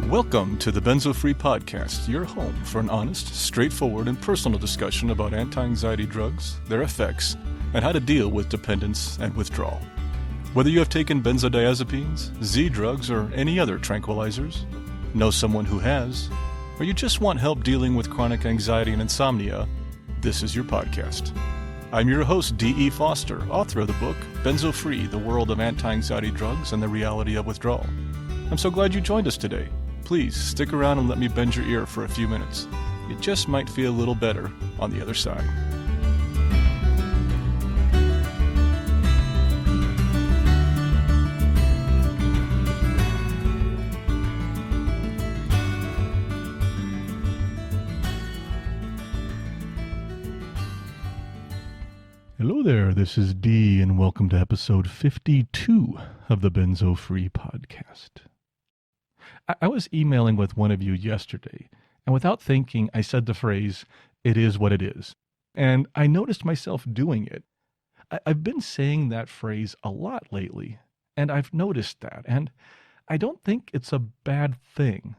Welcome to the Benzo Free Podcast, your home for an honest, straightforward, and personal discussion about anti-anxiety drugs, their effects, and how to deal with dependence and withdrawal. Whether you have taken benzodiazepines, Z drugs, or any other tranquilizers, know someone who has, or you just want help dealing with chronic anxiety and insomnia, this is your podcast. I'm your host, D.E. Foster, author of the book, Benzo Free, The World of Anti-Anxiety Drugs and the Reality of Withdrawal. I'm so glad you joined us today. Please stick around and let me bend your ear for a few minutes. You just might feel a little better on the other side. Hello there, this is D, and welcome to episode 52 of the Benzo Free Podcast. I was emailing with one of you yesterday, and without thinking, I said the phrase, "It is what it is." And I noticed myself doing it. I've been saying that phrase a lot lately, and I've noticed that, and I don't think it's a bad thing.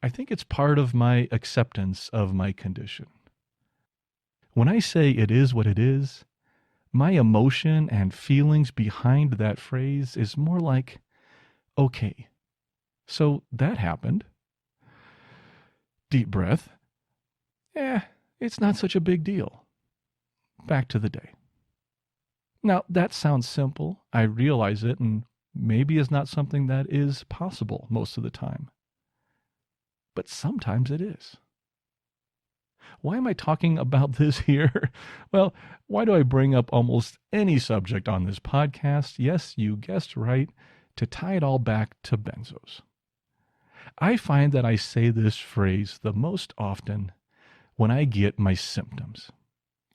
I think it's part of my acceptance of my condition. When I say it is what it is, my emotion and feelings behind that phrase is more like, okay, so that happened. Deep breath. It's not such a big deal. Back to the day. Now, that sounds simple. I realize it, and maybe is not something that is possible most of the time. But sometimes it is. Why am I talking about this here? Well, why do I bring up almost any subject on this podcast? Yes, you guessed right, to tie it all back to benzos. I find that I say this phrase the most often when I get my symptoms,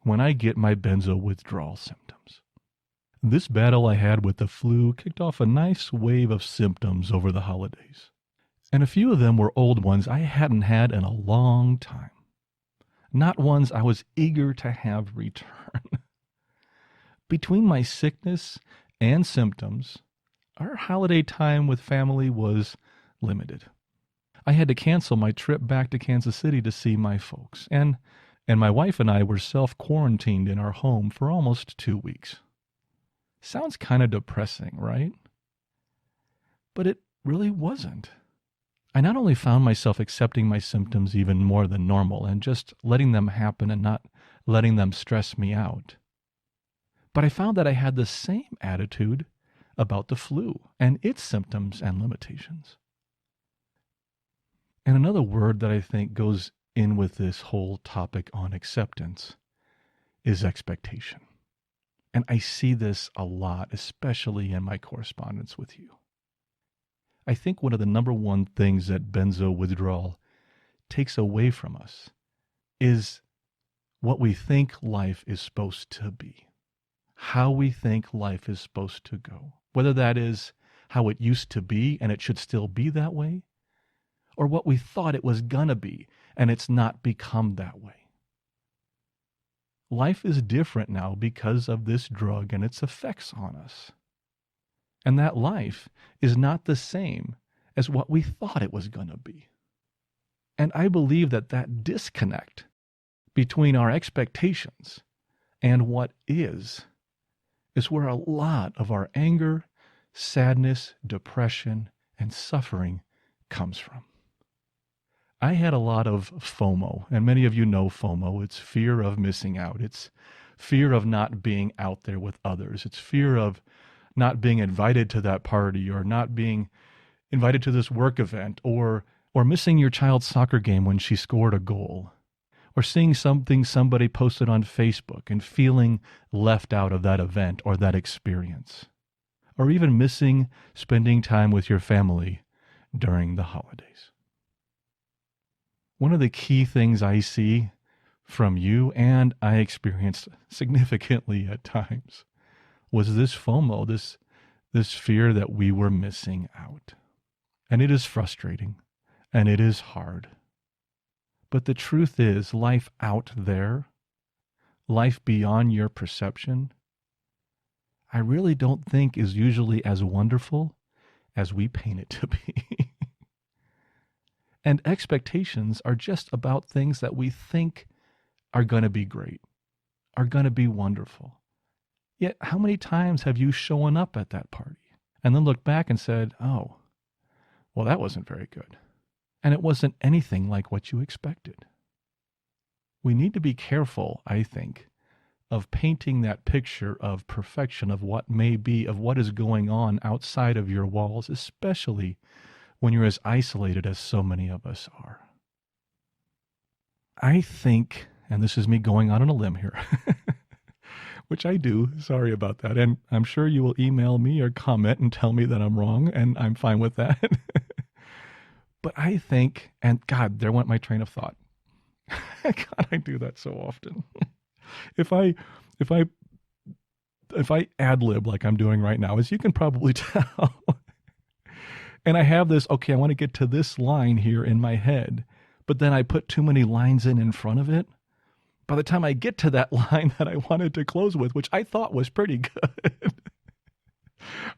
when I get my benzo withdrawal symptoms. This battle I had with the flu kicked off a nice wave of symptoms over the holidays, and a few of them were old ones I hadn't had in a long time. Not ones I was eager to have return. Between my sickness and symptoms, our holiday time with family was limited. I had to cancel my trip back to Kansas City to see my folks, and my wife and I were self-quarantined in our home for almost 2 weeks. Sounds kind of depressing, right? But it really wasn't. I not only found myself accepting my symptoms even more than normal and just letting them happen and not letting them stress me out, but I found that I had the same attitude about the flu and its symptoms and limitations. And another word that I think goes in with this whole topic on acceptance is expectation. And I see this a lot, especially in my correspondence with you. I think one of the number one things that benzo withdrawal takes away from us is what we think life is supposed to be, how we think life is supposed to go, whether that is how it used to be and it should still be that way, or what we thought it was gonna be and it's not become that way. Life is different now because of this drug and its effects on us. And that life is not the same as what we thought it was going to be. And I believe that disconnect between our expectations and what is where a lot of our anger, sadness, depression, and suffering comes from. I had a lot of FOMO, and many of you know FOMO. It's fear of missing out. It's fear of not being out there with others. It's fear of not being invited to that party, or not being invited to this work event, or missing your child's soccer game when she scored a goal, or seeing something somebody posted on Facebook and feeling left out of that event or that experience, or even missing spending time with your family during the holidays. One of the key things I see from you, and I experienced significantly at times, was this FOMO, this fear that we were missing out. And it is frustrating, and it is hard. But the truth is, life out there, life beyond your perception, I really don't think is usually as wonderful as we paint it to be. And expectations are just about things that we think are going to be great, are going to be wonderful. Yet, how many times have you shown up at that party and then looked back and said, oh, well, that wasn't very good. And it wasn't anything like what you expected. We need to be careful, I think, of painting that picture of perfection of what may be, of what is going on outside of your walls, especially when you're as isolated as so many of us are. I think, and this is me going out on a limb here, which I do, sorry about that, and I'm sure you will email me or comment and tell me that I'm wrong, and I'm fine with that. But I think, and God, there went my train of thought. God, I do that so often. If I ad lib like I'm doing right now, as you can probably tell, and I have this, okay, I want to get to this line here in my head, but then I put too many lines in front of it. By the time I get to that line that I wanted to close with, which I thought was pretty good,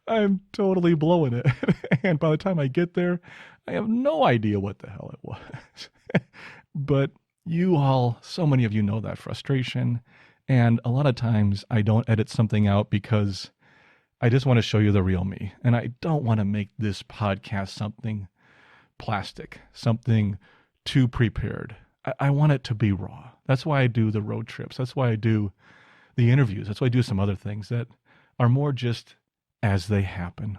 I'm totally blowing it. And by the time I get there, I have no idea what the hell it was. But you all, so many of you know that frustration. And a lot of times I don't edit something out because I just want to show you the real me. And I don't want to make this podcast something plastic, something too prepared. I want it to be raw. That's why I do the road trips. That's why I do the interviews. That's why I do some other things that are more just as they happen.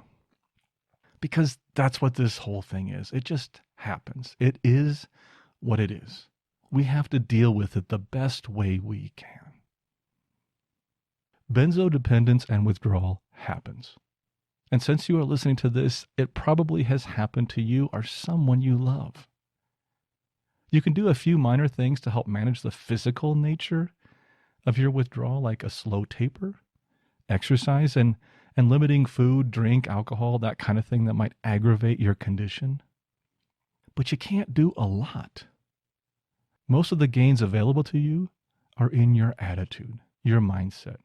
Because that's what this whole thing is. It just happens. It is what it is. We have to deal with it the best way we can. Benzo dependence and withdrawal happens. And since you are listening to this, it probably has happened to you or someone you love. You can do a few minor things to help manage the physical nature of your withdrawal, like a slow taper, exercise, and limiting food, drink, alcohol, that kind of thing that might aggravate your condition. But you can't do a lot. Most of the gains available to you are in your attitude, your mindset,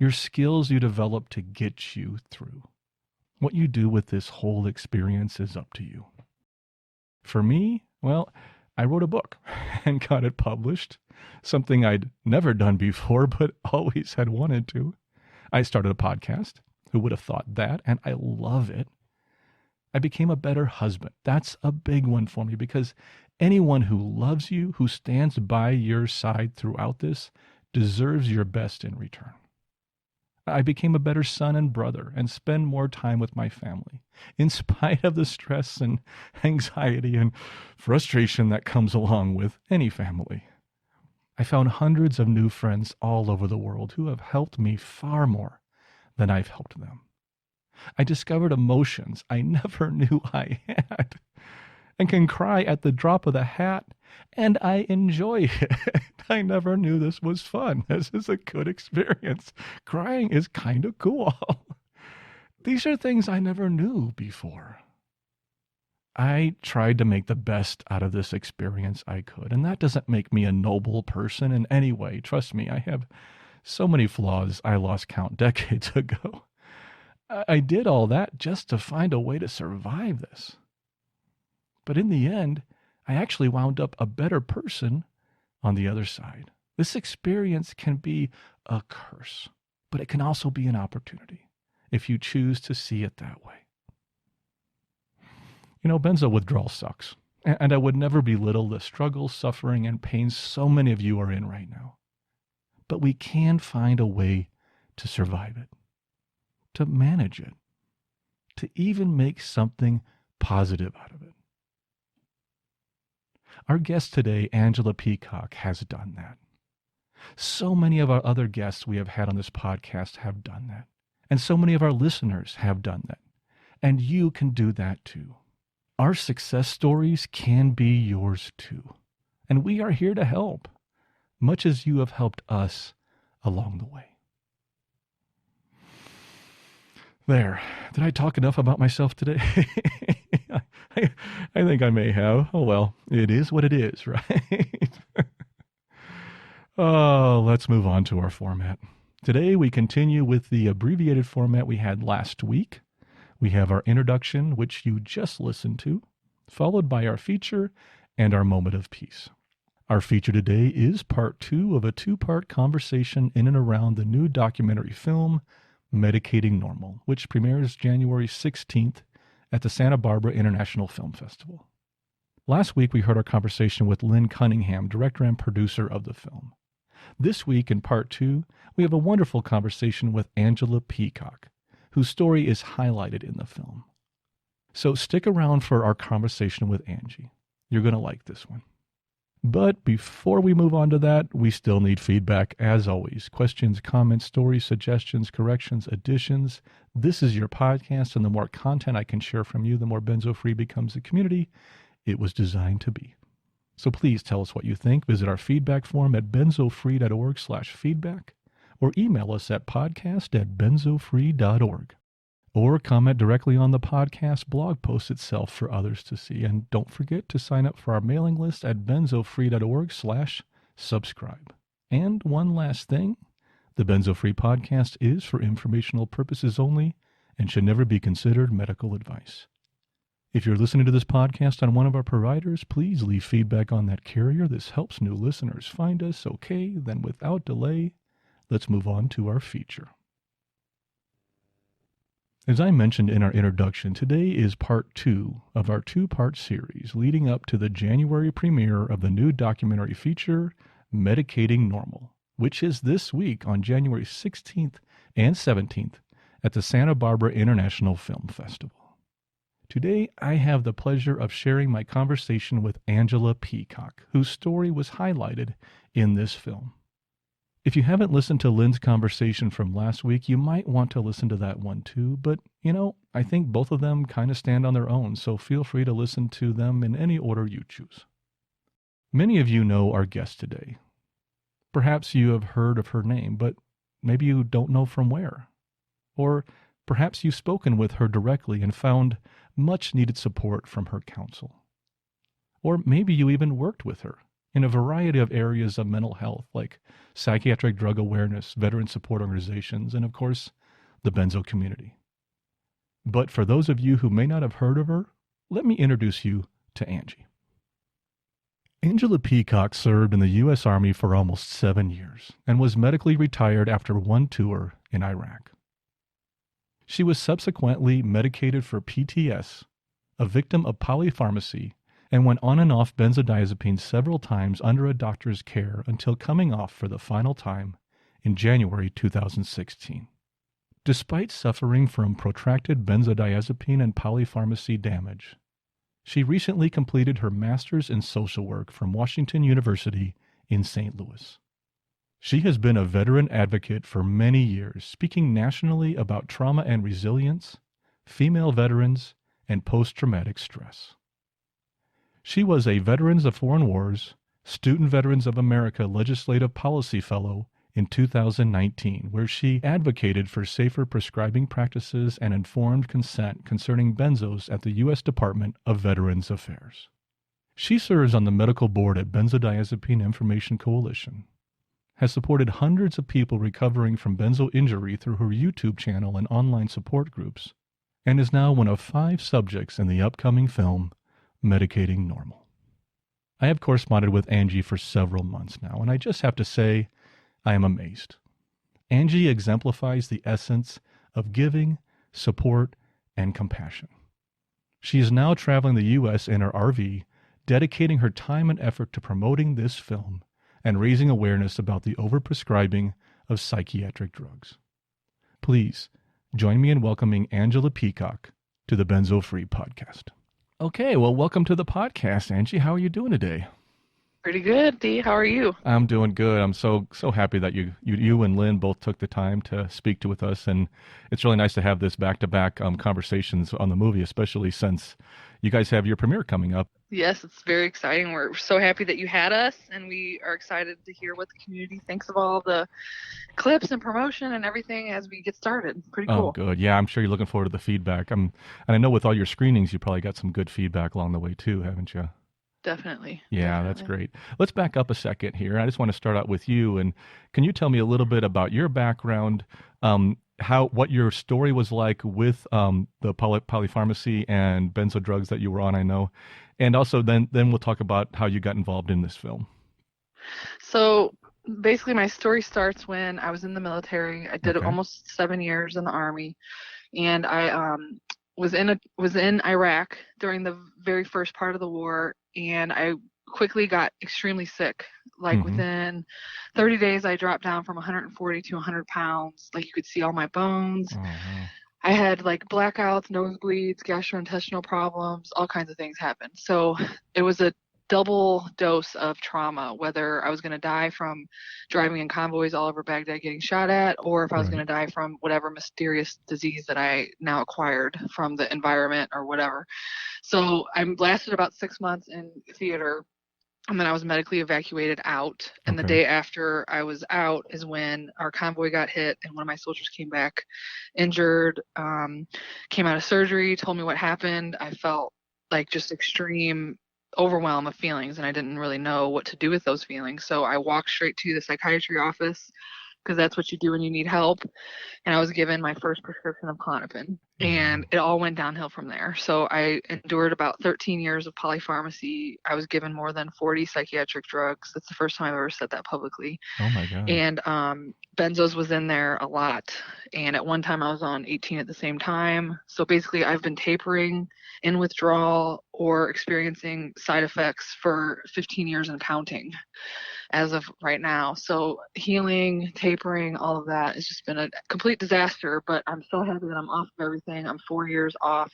your skills you develop to get you through. What you do with this whole experience is up to you. For me, well, I wrote a book and got it published, something I'd never done before, but always had wanted to. I started a podcast. Who would have thought that? And I love it. I became a better husband. That's a big one for me because anyone who loves you, who stands by your side throughout this, deserves your best in return. I became a better son and brother and spend more time with my family, in spite of the stress and anxiety and frustration that comes along with any family. I found hundreds of new friends all over the world who have helped me far more than I've helped them. I discovered emotions I never knew I had and can cry at the drop of the hat, and I enjoy it. I never knew this was fun. This is a good experience. Crying is kind of cool. These are things I never knew before. I tried to make the best out of this experience I could, and that doesn't make me a noble person in any way. Trust me, I have so many flaws I lost count decades ago. I did all that just to find a way to survive this. But in the end, I actually wound up a better person on the other side. This experience can be a curse, but it can also be an opportunity if you choose to see it that way. You know, benzo withdrawal sucks, and I would never belittle the struggle, suffering, and pain so many of you are in right now. But we can find a way to survive it, to manage it, to even make something positive out of it. Our guest today, Angela Peacock, has done that. So many of our other guests we have had on this podcast have done that. And so many of our listeners have done that. And you can do that too. Our success stories can be yours too. And we are here to help, much as you have helped us along the way. There. Did I talk enough about myself today? I think I may have. Oh, well, it is what it is, right? Oh, let's move on to our format. Today, we continue with the abbreviated format we had last week. We have our introduction, which you just listened to. followed by our feature and our moment of peace. Our feature today is part 2 of a 2-part conversation in and around the new documentary film, Medicating Normal, which premieres January 16th at the Santa Barbara International Film Festival. Last week, we heard our conversation with Lynn Cunningham, director and producer of the film. This week, in part 2, we have a wonderful conversation with Angela Peacock, whose story is highlighted in the film. So stick around for our conversation with Angie. You're going to like this one. But before we move on to that, we still need feedback, as always. Questions, comments, stories, suggestions, corrections, additions. This is your podcast, and the more content I can share from you, the more benzo-free becomes the community it was designed to be. So please tell us what you think. Visit our feedback form at benzofree.org/feedback or email us at podcast@benzofree.org. Or comment directly on the podcast blog post itself for others to see. And don't forget to sign up for our mailing list at benzofree.org/subscribe. And one last thing, the Benzo Free podcast is for informational purposes only and should never be considered medical advice. If you're listening to this podcast on one of our providers, please leave feedback on that carrier. This helps new listeners find us. Okay, then without delay, let's move on to our feature. As I mentioned in our introduction, today is part 2 of our 2-part series leading up to the January premiere of the new documentary feature, Medicating Normal, which is this week on January 16th and 17th at the Santa Barbara International Film Festival. Today, I have the pleasure of sharing my conversation with Angela Peacock, whose story was highlighted in this film. If you haven't listened to Lynn's conversation from last week, you might want to listen to that one too, but I think both of them kind of stand on their own, so feel free to listen to them in any order you choose. Many of you know our guest today. Perhaps you have heard of her name, but maybe you don't know from where. Or perhaps you've spoken with her directly and found much needed support from her counsel. Or maybe you even worked with her in a variety of areas of mental health, like psychiatric drug awareness, veteran support organizations, and of course, the benzo community. But for those of you who may not have heard of her, let me introduce you to Angie. Angela Peacock served in the U.S. Army for almost 7 years and was medically retired after one tour in Iraq. She was subsequently medicated for PTSD, a victim of polypharmacy, and went on and off benzodiazepines several times under a doctor's care until coming off for the final time in January 2016. Despite suffering from protracted benzodiazepine and polypharmacy damage, she recently completed her master's in social work from Washington University in St. Louis. She has been a veteran advocate for many years, speaking nationally about trauma and resilience, female veterans, and post-traumatic stress. She was a Veterans of Foreign Wars, Student Veterans of America Legislative Policy Fellow in 2019, where she advocated for safer prescribing practices and informed consent concerning benzos at the U.S. Department of Veterans Affairs. She serves on the medical board at Benzodiazepine Information Coalition, has supported hundreds of people recovering from benzo injury through her YouTube channel and online support groups, and is now one of 5 subjects in the upcoming film, Medicating Normal. I have corresponded with Angie for several months now, and I just have to say, I am amazed. Angie exemplifies the essence of giving, support, and compassion. She is now traveling the U.S. in her RV, dedicating her time and effort to promoting this film and raising awareness about the overprescribing of psychiatric drugs. Please join me in welcoming Angela Peacock to the Benzo Free podcast. Okay, well, welcome to the podcast, Angie. How are you doing today? Pretty good, Dee. How are you? I'm doing good. I'm so happy that you and Lynn both took the time to speak with us, and it's really nice to have this back-to-back conversations on the movie, especially since you guys have your premiere coming up. Yes, it's very exciting. We're so happy that you had us, and we are excited to hear what the community thinks of all the clips and promotion and everything as we get started. Pretty cool. Oh, good. Yeah, I'm sure you're looking forward to the feedback. And I know with all your screenings, you probably got some good feedback along the way too, haven't you? Definitely. Yeah, that's great. Let's back up a second here. I just want to start out with you. And can you tell me a little bit about your background? what your story was like with the polypharmacy and benzo drugs that you were on, I know. And also then we'll talk about how you got involved in this film. So basically, my story starts when I was in the military. I did Okay. almost 7 years in the Army, and I was in Iraq during the very first part of the war, and I quickly got extremely sick. Like Mm-hmm. within 30 days, I dropped down from 140 to 100 pounds. Like you could see all my bones. Oh, wow. I had like blackouts, nosebleeds, gastrointestinal problems, all kinds of things happened. So it was a double dose of trauma, whether I was going to die from driving in convoys all over Baghdad getting shot at, or if I was going Right. to die from whatever mysterious disease that I now acquired from the environment or whatever. So I lasted about 6 months in theater, and then I was medically evacuated out. And the Okay. day after I was out is when our convoy got hit, and one of my soldiers came back injured, came out of surgery, told me what happened. I felt like just extreme overwhelm of feelings, and I didn't really know what to do with those feelings. So I walked straight to the psychiatry office because that's what you do when you need help, and I was given my first prescription of Klonopin, and Wow. it all went downhill from there. So I endured about 13 years of polypharmacy. I was given more than 40 psychiatric drugs. That's the first time I've ever said that publicly. Oh my God. And Benzos was in there a lot. And at one time I was on 18 at the same time. So basically I've been tapering, in withdrawal, or experiencing side effects for 15 years and counting as of right now. So healing, tapering, all of that has just been a complete disaster, but I'm so happy that I'm off of everything. I'm 4 years off.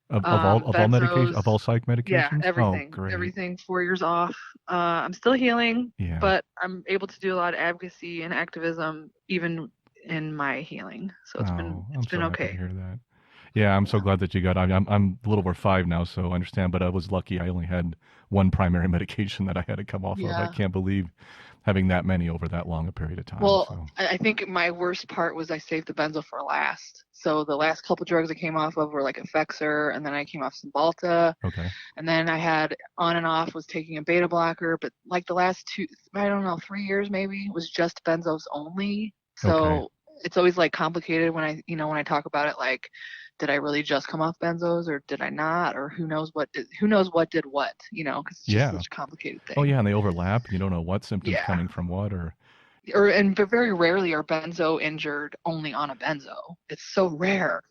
Of all medication, Benzos, of all psych yeah, medications? Oh, great. everything, 4 years off. I'm still healing, Yeah. but I'm able to do a lot of advocacy and activism even in my healing. So Oh, it's I'm been so happy to okay. hear that. Yeah, I'm so Yeah. glad that you got. I'm a little over 5 now, so I understand. But I was lucky. I only had one primary medication that I had to come off of. I Yeah. can't believe having that many over that long a period of time. Well, So I think my worst part was I saved the benzo for last. So the last couple drugs I came off of were like Effexor, and then I came off Cymbalta, okay, and then I had on and off was taking a beta blocker, but like the last two, I don't know, 3 years maybe was just benzos only. okay, So it's always like complicated when when I talk about it, like, did I really just come off benzos or did I not, or who knows what did what, because it's just yeah. such a complicated Oh thing. yeah, and they overlap. You don't know what symptoms Yeah. coming from what, or But very rarely are benzo injured only on a benzo. It's so rare,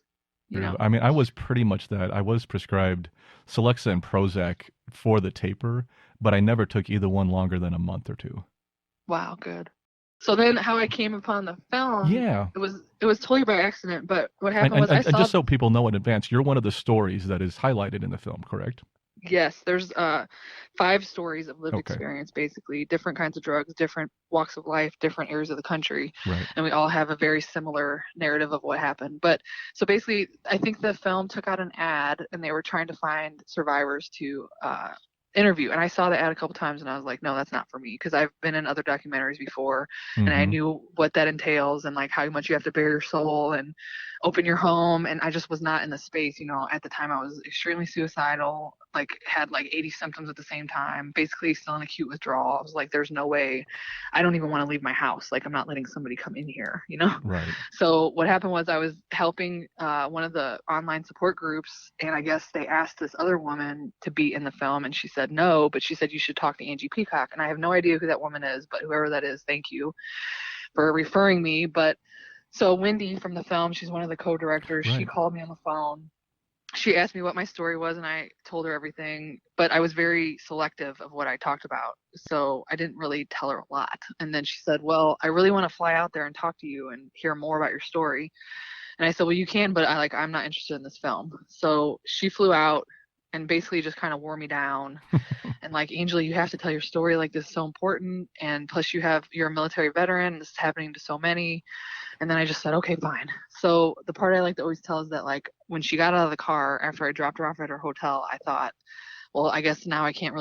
you true. know. I mean, I was pretty much that. I was prescribed Celexa and Prozac for the taper, but I never took either one longer than a month or two. Wow, good. So then how I came upon the film, Yeah, it was totally by accident, but what and, happened and was I and saw just so people know in advance, you're one of the stories that is highlighted in the film, correct? yes, there's 5 stories of lived Okay, experience, basically, different kinds of drugs, different walks of life, different areas of the country, right. and we all have a very similar narrative of what happened. But so basically, I think the film took out an ad, and they were trying to find survivors to interview. And I saw the ad a couple times, and I was like, no, that's not for me, because I've been in other documentaries before, and I Mm-hmm. knew what that entails, and like how much you have to bare your soul and open your home, and I just was not in the space. At the time I was extremely suicidal, like had like 80 symptoms at the same time, basically still in acute withdrawal. I was like, there's no way, I don't even want to leave my house, like I'm not letting somebody come in here. Right. So what happened was I was helping one of the online support groups, and I guess they asked this other woman to be in the film, and she said no, but she said you should talk to Angie Peacock, and I have no idea who that woman is, but whoever that is, thank you for referring me. But so Wendy from the film, she's one of the co-directors. She Right. called me on the phone. She asked me what my story was, and I told her everything, but I was very selective of what I talked about. So I didn't really tell her a lot. And then she said, well, I really want to fly out there and talk to you and hear more about your story. And I said, well, you can, but I'm not interested in this film. So she flew out and basically just kind of wore me down, and like, Angela, you have to tell your story, like this is so important, and plus you're a military veteran, this is happening to so many. And then I just said, okay, fine. So the part I like to always tell is that, like, when she got out of the car after I dropped her off at her hotel, I thought, well, I guess now I can't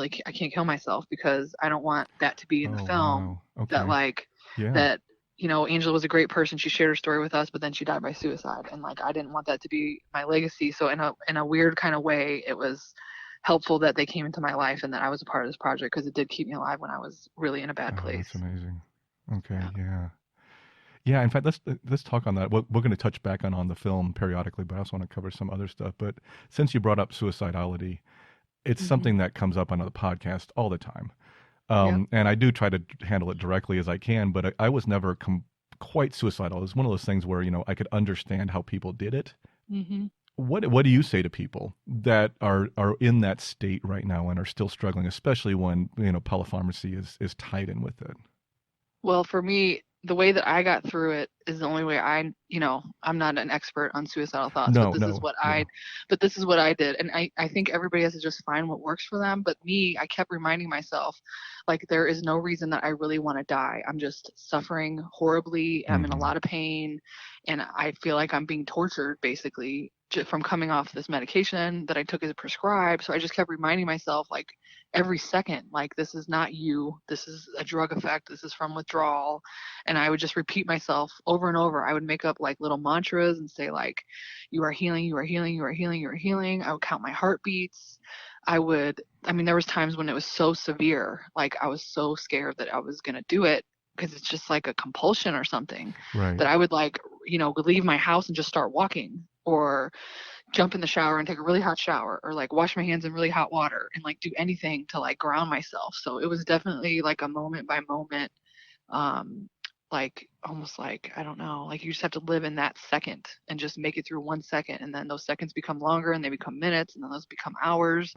kill myself, because I don't want that to be in the Oh film, wow. that Okay. like Yeah. that Angela was a great person. She shared her story with us, but then she died by suicide, and like I didn't want that to be my legacy. So in a weird kind of way, it was helpful that they came into my life and that I was a part of this project, because it did keep me alive when I was really in a bad Oh, that's place. amazing. Okay. Yeah. Yeah. Yeah, in fact, let's talk on that. We're going to touch back on the film periodically, but I also want to cover some other stuff. But since you brought up suicidality, it's Hmm. something that comes up on the podcast all the time. Yep. And I do try to handle it directly as I can, but I was never quite suicidal. It was one of those things where, I could understand how people did it. Hmm. What do you say to people that are in that state right now and are still struggling, especially when, polypharmacy is tied in with it? Well, for me, the way that I got through it is the only way I'm not an expert on suicidal thoughts, No, no, yeah. but this is what I did. And I think everybody has to just find what works for them. But me, I kept reminding myself, like, there is no reason that I really want to die. I'm just suffering horribly. I'm in a Hmm. lot of pain, and I feel like I'm being tortured basically from coming off this medication that I took as prescribed. So I just kept reminding myself, like, every second, like, this is not you, this is a drug effect, this is from withdrawal. And I would just repeat myself over and over. I would make up like little mantras and say, like, you are healing, you are healing, you are healing, you are healing. I would count my heartbeats. There was times when it was so severe, like I was so scared that I was going to do it, because it's just like a compulsion or something, Right. that I would, like, leave my house and just start walking, or jump in the shower and take a really hot shower, or like wash my hands in really hot water, and like do anything to like ground myself. So it was definitely like a moment by moment, um like, almost like, I don't know, like you just have to live in that second and just make it through 1 second, and then those seconds become longer, and they become minutes, and then those become hours,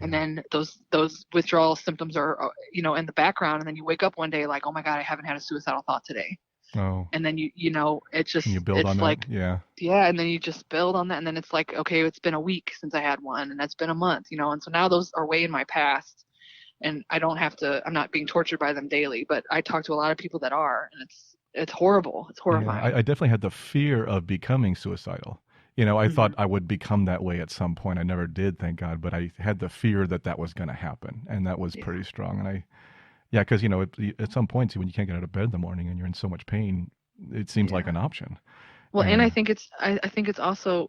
and Yeah. then those withdrawal symptoms are, in the background, and then you wake up one day like, oh my god, I haven't had a suicidal thought today. Oh, And then and you build on it's that. like, Yeah. yeah, and then you just build on that, and then it's like, okay, it's been a week since I had one, and that's been a month, and so now those are way in my past, and I'm not being tortured by them daily, but I talk to a lot of people that are, and it's horrible. It's Yeah, horrifying. I definitely had the fear of becoming suicidal. I thought Hmm. I would become that way at some point. I never did, thank God, but I had the fear that that was going to happen, and that was Yeah. pretty strong. And yeah, because at some points when you can't get out of bed in the morning and you're in so much pain, it seems like Yeah. an option. Well, and And I think it's also,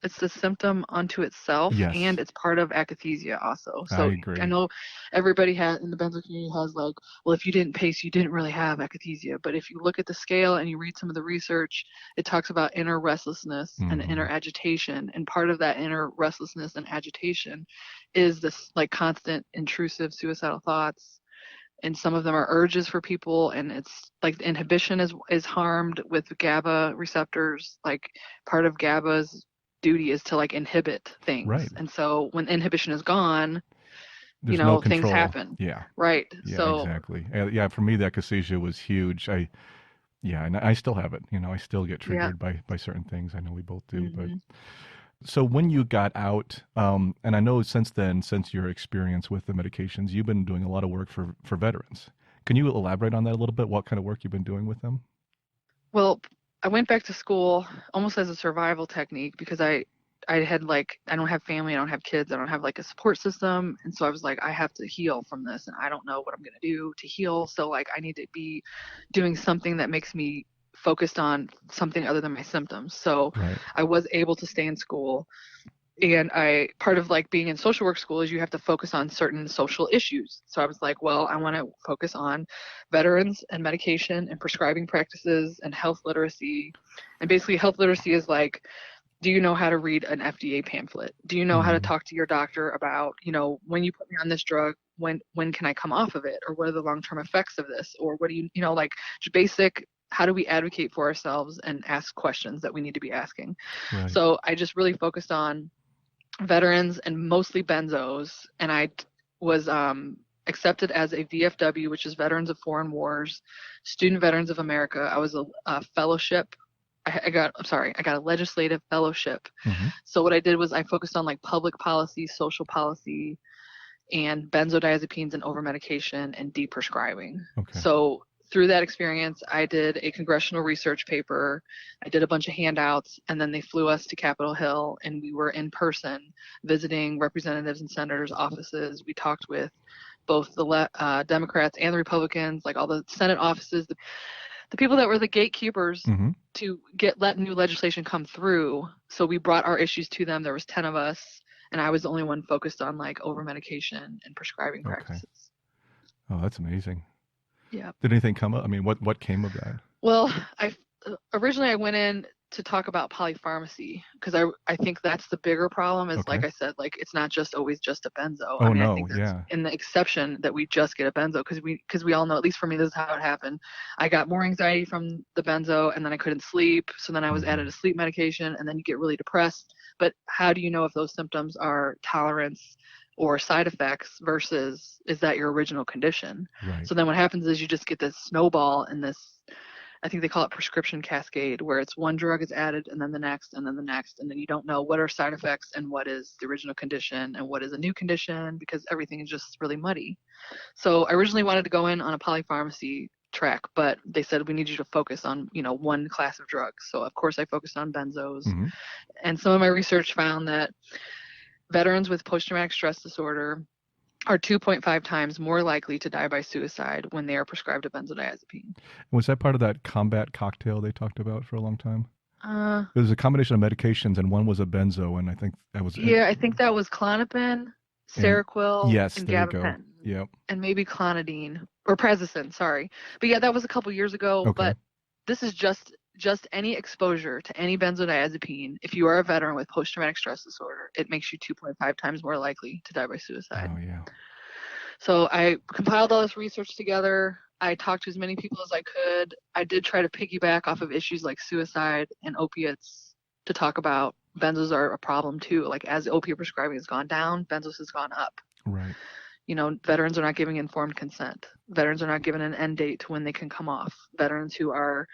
it's a symptom unto itself, and yes, it's part of akathisia also. I So I agree. know everybody in the benzo community has, like, well, if you didn't pace, you didn't really have akathisia. But if you look at the scale and you read some of the research, it talks about inner restlessness and inner Hmm. agitation, and part of that inner restlessness and agitation is this, like, constant intrusive suicidal thoughts, and some of them are urges for people, and it's like the inhibition is harmed with GABA receptors. Like, part of GABA's duty is to, like, inhibit things, Right. and so when inhibition is gone, There's no things control. happen. Yeah. Right. Yeah, So exactly. Yeah, for me, that akathisia was huge. Yeah, and I still have it. I still get yeah. triggered by certain things. I know we both do, but Hmm. so when you got out, and I know since then, since your experience with the medications, you've been doing a lot of work for veterans. Can you elaborate on that a little bit? What kind of work you've been doing with them? Well, I went back to school almost as a survival technique, because I had, like, I don't have family, I don't have kids, I don't have like a support system, and so I was like, I have to heal from this, and I don't know what I'm going to do to heal. So, like, I need to be doing something that makes me focused on something other than my symptoms. So Right. I was able to stay in school, and I part of, like, being in social work school is you have to focus on certain social issues. So I was like, well, I want to focus on veterans and medication and prescribing practices and health literacy. And basically, health literacy is like, do you know how to read an FDA pamphlet? Do you know how to Mm, talk to your doctor about, when you put me on this drug, when can I come off of it, or what are the long-term effects of this, or what do like, just basic, how do we advocate for ourselves and ask questions that we need to be asking. right. So I just really focused on veterans and mostly benzos, and I was accepted as a VFW, which is Veterans of Foreign Wars, Student Veterans of America. I was a fellowship. I got a legislative fellowship. Hmm. So what I did was I focused on, like, public policy, social policy, and benzodiazepines and over medication and deprescribing. Okay. So through that experience, I did a congressional research paper. I did a bunch of handouts, and then they flew us to Capitol Hill, and we were in person visiting representatives and senators' offices. We talked with both the Democrats and the Republicans, like all the Senate offices, the people that were the gatekeepers Hmm. to let new legislation come through. So we brought our issues to them. There was 10 of us, and I was the only one focused on, like, over medication and prescribing Okay. practices. Oh, that's amazing. Yeah. Did anything come up? I mean, what came of that? Well, I originally I went in to talk about polypharmacy because I think that's the bigger problem is like Okay. I said, like it's not just always just a benzo. I Oh mean, I no, think that's yeah. in the exception that we just get a benzo because we all know, at least for me, this is how it happened. I got more anxiety from the benzo and then I couldn't sleep. So then I was added Hmm. a sleep medication and then you get really depressed. But how do you know if those symptoms are tolerance or side effects versus is that your original condition? Right. So then what happens is you just get this snowball and this, I think they call it prescription cascade, where it's one drug is added and then the next and then the next, and then you don't know what are side effects and what is the original condition and what is a new condition because everything is just really muddy. So I originally wanted to go in on a polypharmacy track, but they said we need you to focus on, one class of drugs. So of course I focused on benzos, Hmm. and some of my research found that veterans with post-traumatic stress disorder are 2.5 times more likely to die by suicide when they are prescribed a benzodiazepine. Was that part of that combat cocktail they talked about for a long time? Uh, It was a combination of medications, and one was a benzo, and I think that was Yeah, I think that was Klonopin, and Seroquel, yes, and there you go. gabapentin, Yep. and maybe clonidine or Prazosin. Sorry, but yeah, that was a couple years ago. Okay. But this is just any exposure to any benzodiazepine. If you are a veteran with post-traumatic stress disorder, it makes you 2.5 times more likely to die by suicide. Oh yeah. So I compiled all this research together. I talked to as many people as I could. I did try to piggyback off of issues like suicide and opiates to talk about benzos are a problem too. Like as opiate prescribing has gone down, benzos has gone up. Right. Veterans are not giving informed consent. Veterans are not given an end date to when they can come off. Veterans who are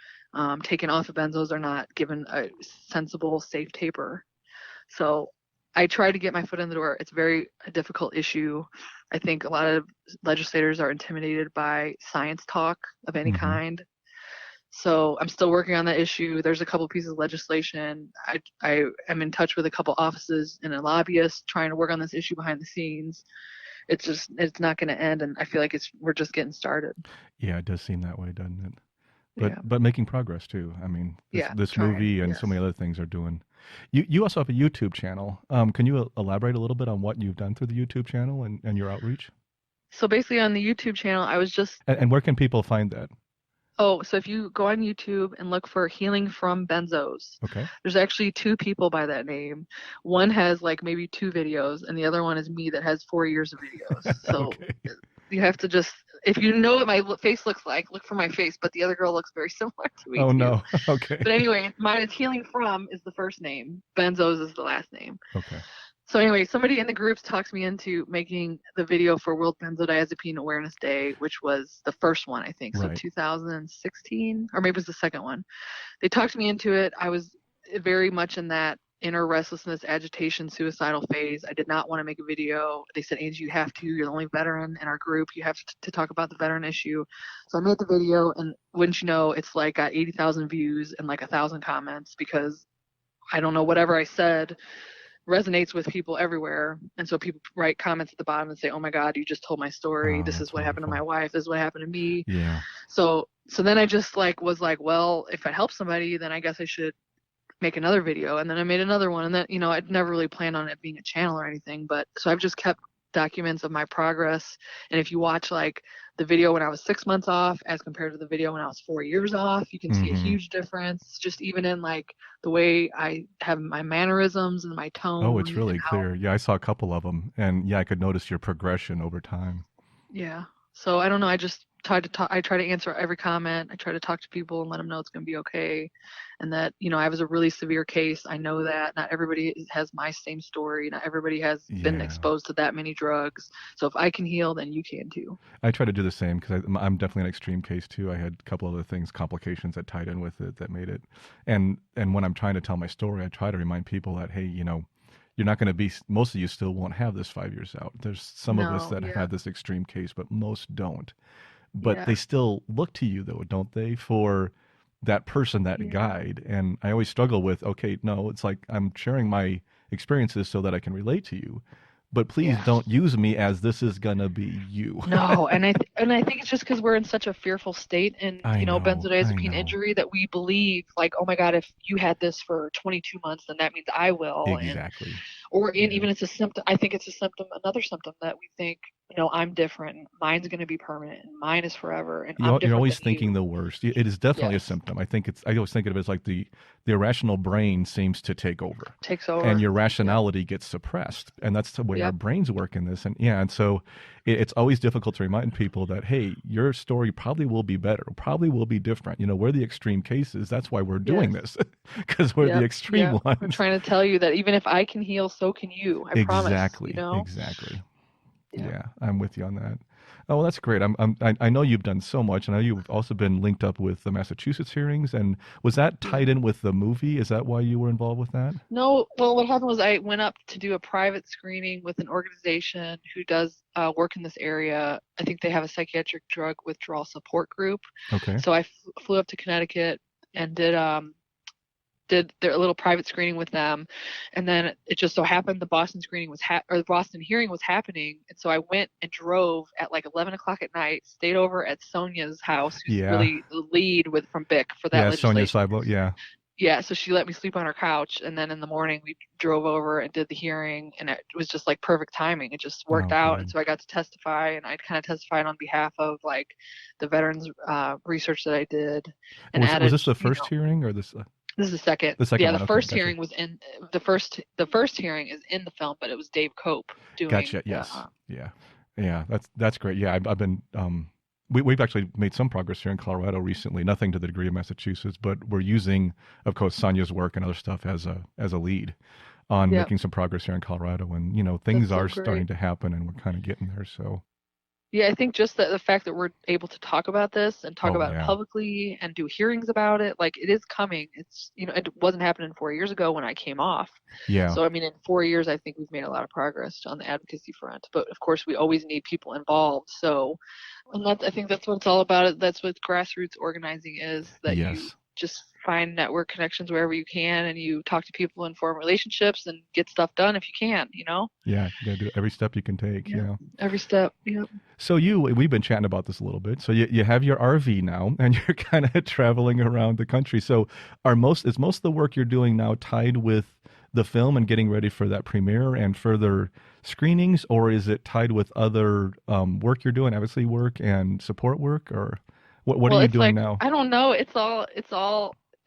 taken off of benzos are not given a sensible, safe taper. So I try to get my foot in the door. It's very a difficult issue. I think a lot of legislators are intimidated by science talk of any Hmm. kind. So I'm still working on that issue. There's a couple pieces of legislation. I am in touch with a couple offices and a lobbyist trying to work on this issue behind the scenes. It's not going to end, and I feel like we're just getting started. Yeah, it does seem that way, doesn't it? But Yeah, making progress too. I mean, this yeah, this trying. movie and so many Yes. other things are doing. You also have a YouTube channel. Can you elaborate a little bit on what you've done through the YouTube channel and your outreach? So basically, on the YouTube channel, I was just And where can people find that? Oh, so if you go on YouTube and look for Healing from Benzos, Okay. there's actually two people by that name. One has like maybe two videos, and the other one is me that has 4 years of videos. So Okay. you have to just, if you know what my face looks like, look for my face. But the other girl looks very similar to me Oh too. no. Okay. But anyway, mine is Healing from is the first name, Benzos is the last name. Okay. So anyway, somebody in the groups talked me into making the video for World Benzodiazepine Awareness Day, which was the first one, I think. So Right. 2016, or maybe it was the second one. They talked me into it. I was very much in that inner restlessness, agitation, suicidal phase. I did not want to make a video. They said, Angie, you have to. You're the only veteran in our group. You have to talk about the veteran issue. So I made the video, and wouldn't you know, it's like got 80,000 views and like 1,000 comments because I don't know, whatever I said resonates with people everywhere. And so people write comments at the bottom and say, "Oh my God, you just told my story. Oh, This is that's what happened to my wonderful. wife. This is what happened to me." Yeah. So then I just like was like, well, if it helps somebody, then I guess I should make another video. And then I made another one. And then, I'd never really planned on it being a channel or anything, but so I've just kept documents of my progress. And if you watch like the video when I was 6 months off as compared to the video when I was 4 years off, you can see a Hmm. huge difference just even in like the way I have my mannerisms and my Oh, it's tone and really how, clear. Yeah, I saw a couple of them, and yeah, I could notice your progression over time. yeah. So I don't know. I just try to talk. I try to answer every comment. I try to talk to people and let them know it's going to be okay, and that I was a really severe case. I know that not everybody has my same story. Not everybody has been Yeah. exposed to that many drugs. So if I can heal, then you can too. I try to do the same because I'm definitely an extreme case too. I had a couple other things, complications that tied in with it that made it. And when I'm trying to tell my story, I try to remind people that hey, you're not going to be. Most of you still won't have this 5 years out. There's some of us No. that have Yeah. had this extreme case, but most don't. But they Yeah. still look to you though, don't they, for that person, that Yeah. guide. And I always struggle with, okay, no, it's like I'm sharing my experiences so that I can relate to you, but please Yeah. don't use me as this is gonna be you. No, and I think it's just because we're in such a fearful state and I know, I benzodiazepine know. injury that we believe like, oh my God, if you had this for 22 months, then that means I will. And Exactly. or Yeah. even it's a symptom. I think it's a symptom, another symptom that we think I'm different. Mine's going to be permanent, and mine is forever, and I'm You're different always than thinking you. the worst. It is definitely a Yes, symptom. I always think of it as like the irrational brain seems to take over, takes and over. your Yep, rationality gets suppressed, and that's the way our yep, brains work in this. And so it's always difficult to remind people that, hey, your story probably will be better, probably will be different. We're the extreme cases. That's why we're doing yes, this, because we're the yep, extreme yep. We're ones. trying to tell you that even if I can heal, so can you. I promise. Exactly. Yep. Yeah, I'm with you on that. Oh, well, that's great. I know you've done so much. I know you've also been linked up with the Massachusetts hearings. And was that Yeah. tied in with the movie? Is that why you were involved with that? No, well, what happened was I went up to do a private screening with an organization who does work in this area. I think they have a psychiatric drug withdrawal support group. Okay. So I flew up to Connecticut and did their little private screening with them, and then it just so happened the Boston screening was or the Boston hearing was happening, and so I went and drove at like 11 o'clock at night, stayed over at Sonia's house, who's Yeah. really the lead with from BIC for that Yeah. Sonia legislation. Seibo. Yeah. Yeah, so she let me sleep on her couch, and then in the morning we drove over and did the hearing, and it was just like perfect timing. It just worked Oh, out, and good. so I got to testify, and I kind of testified on behalf of like the veterans research that I did, and Was added, this the first hearing or this this is the second. the second Yeah, the one? Okay. first Gotcha. hearing was in the first hearing is in the film, but it was Dave Cope doing Gotcha. the. Yes. Yeah. Yeah. That's great. Yeah. I've been, we've actually made some progress here in Colorado recently, nothing to the degree of Massachusetts, but we're using, of course, Sonia's work and other stuff as a lead on Yeah, making some progress here in Colorado. And, things that's so are starting great. to happen and we're kind of getting there. So, Yeah, I think just the fact that we're able to talk about this and talk oh, about it yeah. publicly and do hearings about it, like it is coming. It's, it wasn't happening 4 years ago when I came off. Yeah. So, I mean, in 4 years, I think we've made a lot of progress on the advocacy front. But of course, we always need people involved. So, and I think that's what it's all about. That's what grassroots organizing is, that you Yes. just find network connections wherever you can and you talk to people and form relationships and get stuff done if you can. Yeah. You got to do every step you can take. Yeah. Yeah. Every step. Yeah. So we've been chatting about this a little bit. So you have your RV now, and you're kind of traveling around the country. So is most of the work you're doing now tied with the film and getting ready for that premiere and further screenings, or is it tied with other work you're doing, obviously work and support work, or what are Well, you it's doing like now? I don't know. It's all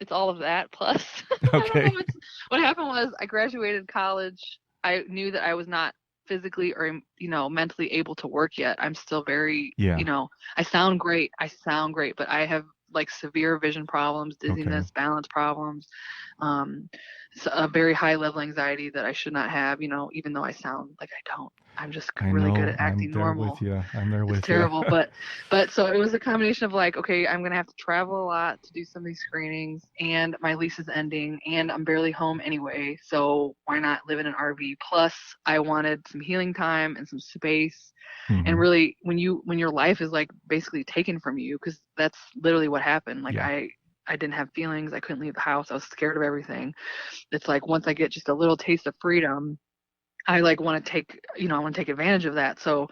of that plus. I don't Okay. know. What happened was I graduated college. I knew that I was not physically or mentally able to work yet. I'm still very, Yeah. I sound great. But I have like severe vision problems, Okay. dizziness, balance problems, um, a very high level anxiety that I should not have. Even though I sound like I don't. I'm just I really good know. at I'm acting there with normal. you. I'm there It's with you. terrible, but so it was a combination of like, okay, I'm gonna have to travel a lot to do some of these screenings, and my lease is ending, and I'm barely home anyway, so why not live in an RV? Plus, I wanted some healing time and some space, and Hmm. really, when your life is like basically taken from you, because that's literally what happened. Like Yeah. I didn't have feelings. I couldn't leave the house. I was scared of everything. It's like once I get just a little taste of freedom, I like want to take, I want to take advantage of that. So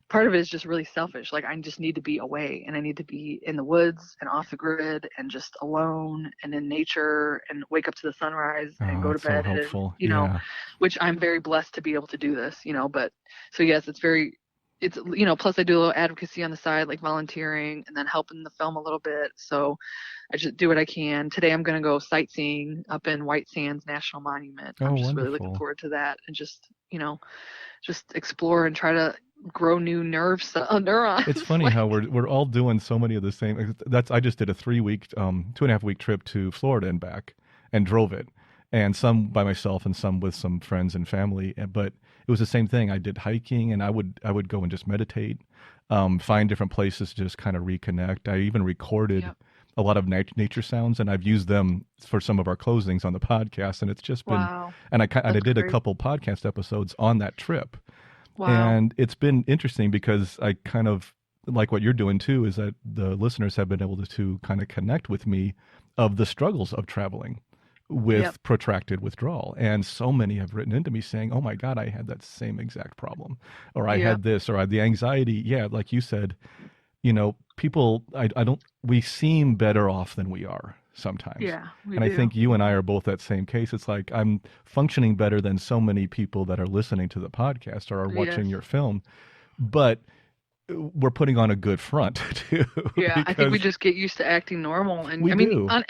part of it is just really selfish. Like I just need to be away, and I need to be in the woods and off the grid and just alone and in nature and wake up to the sunrise and Oh, go to that's so bed at helpful. Yeah. which I'm very blessed to be able to do this. But so yes, it's plus I do a little advocacy on the side, like volunteering and then helping the film a little bit. So I just do what I can. Today I'm going to go sightseeing up in White Sands National Monument. Oh, I'm just really looking wonderful. forward to that, and just explore and try to grow new It's neurons. funny how Like, we're all doing so many of the same. I just did a 3 week, 2.5 week trip to Florida and back, and drove it, and some by myself and some with some friends and family. But it was the same thing. I did hiking, and I would go and just meditate, find different places to just kind of reconnect. I even recorded yep. a lot of nature sounds, and I've used them for some of our closings on the podcast, and it's just been. Wow. And I That's did a great. couple podcast episodes on that trip, Wow. and it's been interesting because I kind of like what you're doing too, is that the listeners have been able to kind of connect with me of the struggles of traveling Yep. with protracted withdrawal. And so many have written into me saying, oh my God, I had that same exact problem, or I Yep. had this, or I had the anxiety. Yeah, like you said, people, I don't, we seem better off than we are sometimes. Yeah, we And I do. think you and I are both that same case. It's like I'm functioning better than so many people that are listening to the podcast or are watching Yes. your film, but we're putting on a good front too, Yeah, I think we because just get used to acting normal, and we I mean, do. and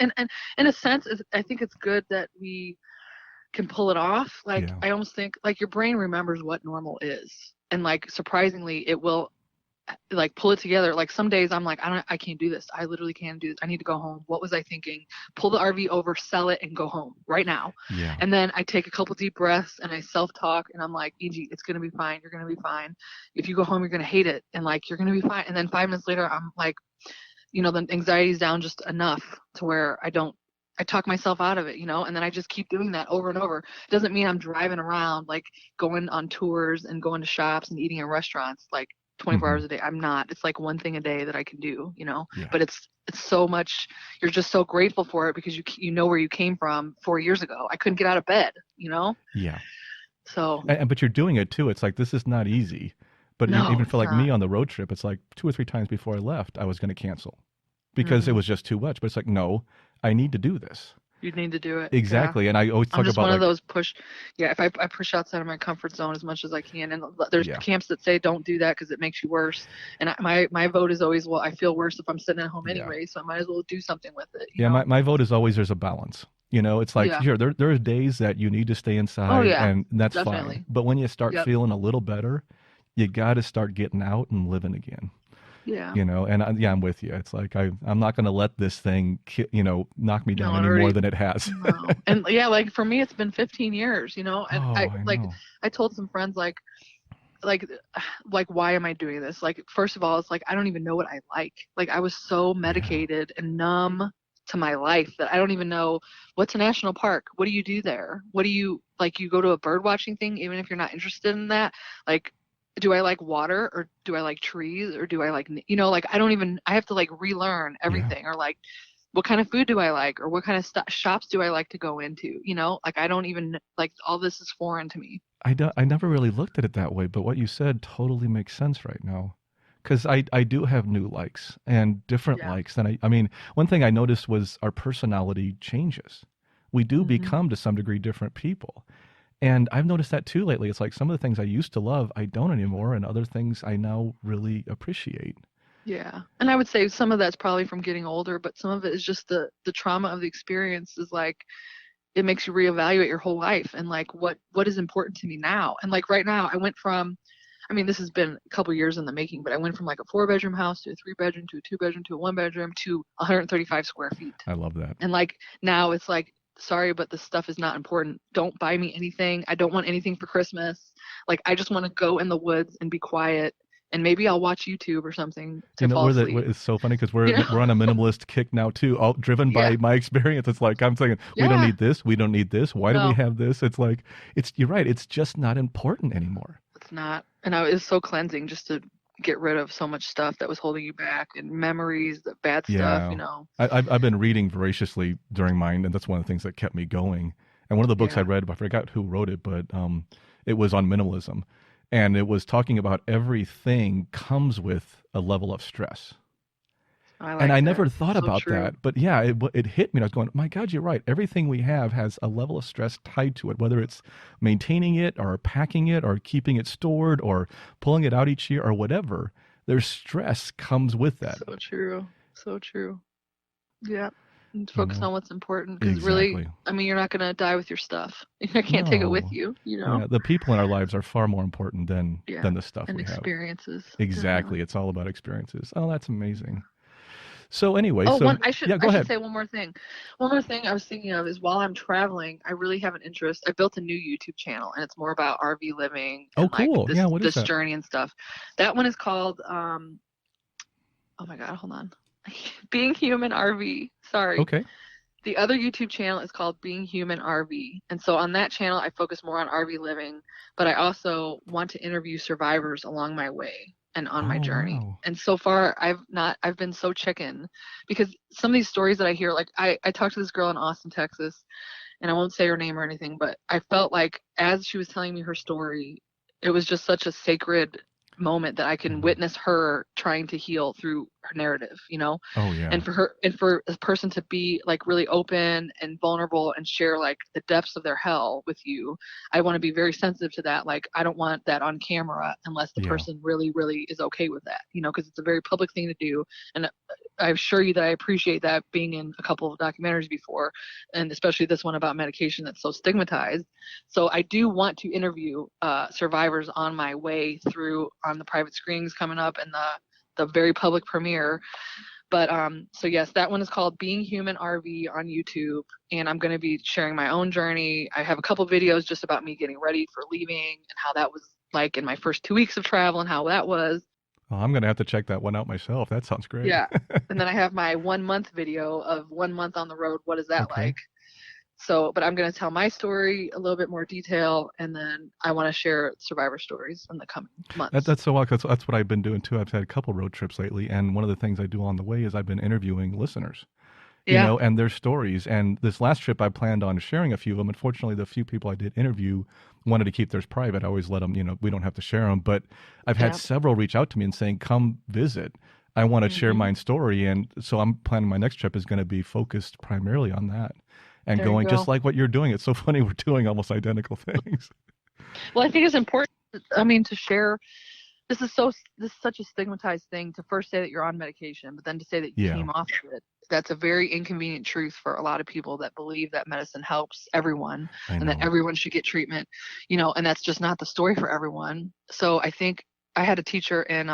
in a sense, I think it's good that we can pull it off. Like, Yeah. I almost think like your brain remembers what normal is, and like surprisingly, it will like pull it together. Like some days I'm like, I can't do this. I literally can't do this. I need to go home. What was I thinking? Pull the RV over, sell it, and go home right now. Yeah. And then I take a couple deep breaths and I self-talk and I'm like, Angie, it's gonna be fine. You're gonna be fine. If you go home, you're gonna hate it, and like you're gonna be fine. And then 5 minutes later, I'm like, the anxiety's down just enough to where I talk myself out of it, and then I just keep doing that over and over. It doesn't mean I'm driving around like going on tours and going to shops and eating in restaurants like 24 Hmm. hours a day. I'm not. It's like one thing a day that I can do. Yeah. But it's so much. You're just so grateful for it because you know where you came from 4 years ago. I couldn't get out of bed. Yeah. So But you're doing it too. It's like this is not easy. But no, even for it's like me not. on the road trip, it's like 2 or 3 times before I left, I was going to cancel because it Hmm. was just too much. But it's like, no, I need to do this. You need to do it. Yeah. Exactly. And I always I'm talk just about one of like, those push. Yeah, if I push outside of my comfort zone as much as I can, and there's yeah, camps that say don't do that because it makes you worse. And my vote is always, well, I feel worse if I'm sitting at home yeah. anyway, so I might as well do something with it. Yeah, my vote is always there's a balance. It's like, Yeah. sure, there are days that you need to stay Oh inside yeah, and that's fine. definitely. But when you start Yep. feeling a little better, you got to start getting out and living again. Yeah. And yeah, I'm with you. It's like I'm not going to let this thing, knock me down No, it any more already. than it has. No. And yeah, like for me, it's been 15 years. And Oh, I I like know. I told some friends like like why am I doing this? Like first of all, it's like I don't even know what I like. Like I was so Yeah. medicated and numb to my life that I don't even know what's a national park. What do you do there? What do you like? You go to a bird watching thing, even if you're not interested in that. Like, do I like water or do I like trees or do I like like I have to like relearn Yeah. everything or like what kind of food do I like or what kind of shops do I like to go into? Like I don't even like all this is foreign to me. I never really looked at it that way, but what you said totally makes sense right now. Because I do have new likes and different Yeah. likes. And I mean, one thing I noticed was our personality changes. We do Hmm. become to some degree different people. And I've noticed that too lately. It's like some of the things I used to love, I don't anymore. And other things I now really appreciate. Yeah. And I would say some of that's probably from getting older, but some of it is just the trauma of the experience is like it makes you reevaluate your whole life and like what is important to me now. And like right now I went from I mean this has been a couple years in the making, but I went from like a 4 bedroom house to a 3 bedroom to a 2 bedroom to a 1 bedroom to 135 square feet. I love that. And like now it's like sorry, but this stuff is not important. Don't buy me anything. I don't want anything for Christmas. Like I just want to go in the woods and be quiet and maybe I'll watch YouTube or something to fall asleep. It's so funny because You know? we're on a minimalist kick now too, all driven Yeah. by my experience. It's like I'm saying we don't Yeah. need this, we don't need this. Why do we No. have this? It's like you're right. It's just not important anymore. It's not. And it was so cleansing just to get rid of so much stuff that was holding you back and memories, the bad stuff. Yeah, I've been reading voraciously during mine, and that's one of the things that kept me going. And one of the books I Yeah. read, I forgot who wrote it, but it was on minimalism, and it was talking about everything comes with a level of stress. I And like I that. never thought So about true. that, but yeah, it hit me. And I was going, my God, you're right. Everything we have has a level of stress tied to it, whether it's maintaining it or packing it or keeping it stored or pulling it out each year or whatever. There's stress comes with that, So true. So true. Yeah. And you focus know? on what's important because really, Exactly. I mean, you're not going to die with your stuff. You can't take it with No. you. Yeah, the people in our lives are far more important Yeah. than the stuff And we have. experiences. Exactly. Definitely. It's all about experiences. Oh, that's amazing. So anyway, Oh, so one I should yeah, I go should ahead. say one more thing. One more thing I was thinking of is while I'm traveling, I really have an interest. I built a new YouTube channel and it's more about RV living Oh, and like cool. Yeah, what is this that? journey and stuff. That one is called oh my God, hold on. Being Human RV. Sorry. Okay. The other YouTube channel is called Being Human RV. And so on that channel I focus more on RV living, but I also want to interview survivors along my way and on my Oh, journey. wow. And so far I've been so chicken because some of these stories that I hear, like I talked to this girl in Austin, Texas, and I won't say her name or anything, but I felt like as she was telling me her story, it was just such a sacred moment that I can witness her trying to heal through her narrative, Oh yeah. and for a person to be like really open and vulnerable and share like the depths of their hell with you. I want to be very sensitive to that. Like, I don't want that on camera unless the Yeah. person really, really is okay with that, because it's a very public thing to do. And I assure you that I appreciate that, being in a couple of documentaries before, and especially this one about medication that's so stigmatized. So I do want to interview survivors on my way through on the private screenings coming up and the very public premiere. But so yes, that one is called Being Human RV on YouTube, and I'm going to be sharing my own journey. I have a couple videos just about me getting ready for leaving and how that was like in my first 2 weeks of travel and how that was. Oh, I'm gonna have to check that one out myself. That sounds great. Yeah. And then I have my 1 month video of 1 month on the road. What is that Okay. like? So, but I'm going to tell my story a little bit more detail, and then I want to share survivor stories in the coming months. That's so wild, 'cause that's what I've been doing too. I've had a couple road trips lately, and one of the things I do on the way is I've been interviewing listeners, Yeah. and their stories. And this last trip, I planned on sharing a few of them. Unfortunately, the few people I did interview wanted to keep theirs private. I always let them, we don't have to share them. But I've had Yeah. several reach out to me and saying, "Come visit. I want to share my story." And so I'm planning my next trip is going to be focused primarily on that, and There you going just go. like what you're doing. It's so funny we're doing almost identical things. Well, I think it's important, I mean, to share. This is such a stigmatized thing to first say that you're on medication, but then to say that you Yeah, came off of it. That's a very inconvenient truth for a lot of people that believe that medicine helps everyone I and that know. everyone should get treatment, and that's just not the story for everyone. So I think I had a teacher in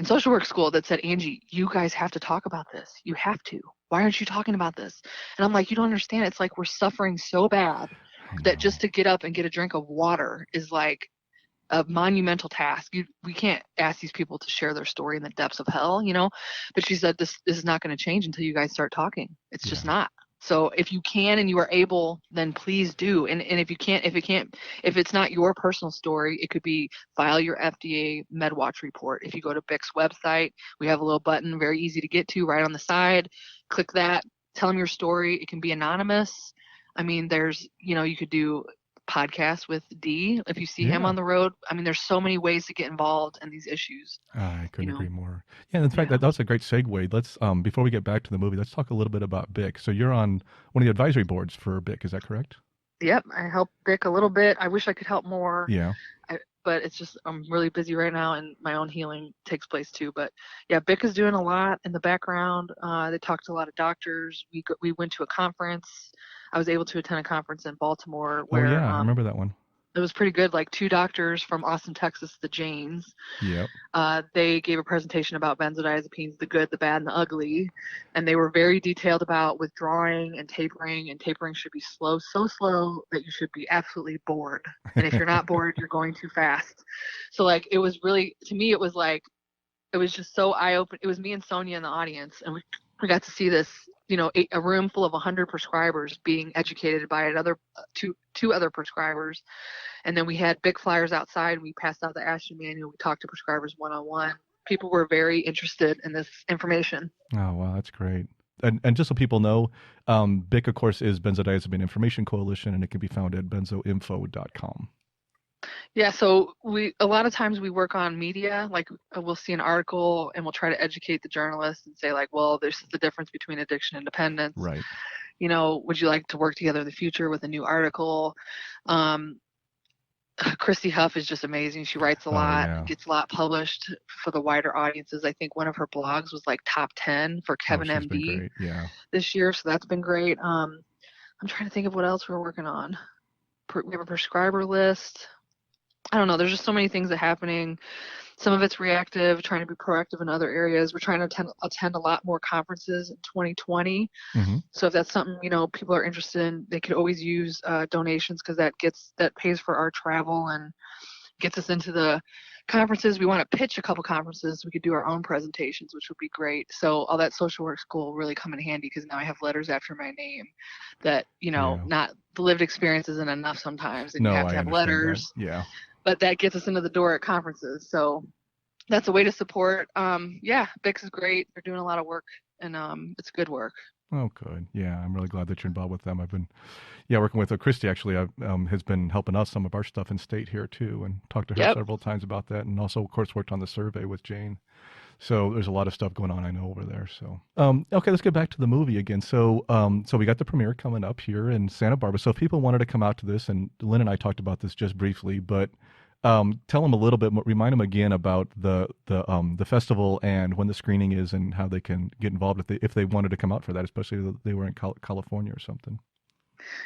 social work school that said, Angie, you guys have to talk about this. You have to. Why aren't you talking about this? And I'm like, you don't understand. It's like we're suffering so bad I that know. just to get up and get a drink of water is like a monumental task. We can't ask these people to share their story in the depths of hell. But she said this is not going to change until you guys start talking. It's just Yeah. not. So if you can and you are able, then please do. And if you can't, if it's not your personal story, it could be file your FDA MedWatch report. If you go to BIC's website, we have a little button, very easy to get to, right on the side. Click that, tell them your story. It can be anonymous. I mean, you could do podcasts with D if you see him Yeah. on the road. I mean, there's so many ways to get involved in these issues, I you couldn't know. agree more. Yeah, in fact, Yeah. that was a great segue. Let's before we get back to the movie, let's talk a little bit about BIC. So you're on one of the advisory boards for BIC, is that correct? Yep. I help Vic a little bit. I wish I could help more. Yeah. But it's just I'm really busy right now, and my own healing takes place too. But yeah, Bic is doing a lot in the background. They talked to a lot of doctors. We went to a conference. I was able to attend a conference in Baltimore Oh where yeah, I remember that one. it was pretty good. Like two doctors from Austin, Texas, the Janes. Yep. They gave a presentation about benzodiazepines, the good, the bad, and the ugly, and they were very detailed about withdrawing and tapering. And tapering should be slow, so slow that you should be absolutely bored. And if you're not bored, you're going too fast. So like it was really, to me, it was like it was just so eye opening. It was me and Sonia in the audience, and we got to see this. A room full of 100 prescribers being educated by another two other prescribers, and then we had big flyers outside. We passed out the action manual. We talked to prescribers one-on-one. People were very interested in this information. Oh wow, that's great. And just so people know, BIC of course is Benzodiazepine Information Coalition, and it can be found at benzoinfo.com. Yeah, so a lot of times we work on media, like we'll see an article and we'll try to educate the journalist and say like, well, this is the difference between addiction and dependence. Right. Would you like to work together in the future with a new article? Um, Christy Huff is just amazing. She writes a Oh lot, yeah. gets a lot published for the wider audiences. I think one of her blogs was like top 10 for Oh, Kevin she's been MD great. Yeah. this year, so that's been great. I'm trying to think of what else we're working on. We have a prescriber list. I don't know. There's just so many things that are happening. Some of it's reactive, trying to be proactive in other areas. We're trying to attend a lot more conferences in 2020. Mm-hmm. So if that's something people are interested in, they could always use donations because that pays for our travel and gets us into the conferences. We want to pitch a couple conferences. We could do our own presentations, which would be great. So all that social work school will really come in handy because now I have letters after my name that, Yeah. not the lived experience isn't enough sometimes, and you No, have to I have understand that. letters, Yeah. but that gets us into the door at conferences. So that's a way to support. Yeah, Bix is great. They're doing a lot of work, and it's good work. Oh, good. Yeah, I'm really glad that you're involved with them. I've been, yeah, working with Christy actually. Has been helping us some of our stuff in state here too, and talked to her Yep. several times about that, and also, of course, worked on the survey with Jane. So there's a lot of stuff going on, I know, over there. So, okay, let's get back to the movie again. So, so we got the premiere coming up here in Santa Barbara. So if people wanted to come out to this, and Lynn and I talked about this just briefly, but tell them a little bit, remind them again about the festival and when the screening is and how they can get involved if they wanted to come out for that, especially if they were in California or something.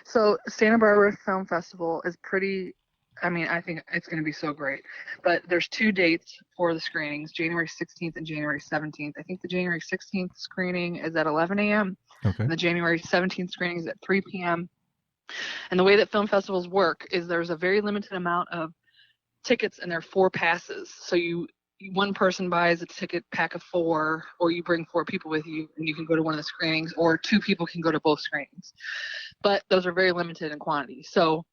So Santa Barbara Film Festival is pretty, I mean, I think it's going to be so great. But there's 2 dates for the screenings, January 16th and January 17th. I think the January 16th screening is at 11 a.m. Okay. and the January 17th screening is at 3 p.m. And the way that film festivals work is there's a very limited amount of tickets and they're 4 passes. So one person buys a ticket pack of 4, or you bring 4 people with you and you can go to one of the screenings, or 2 people can go to both screenings. But those are very limited in quantity. So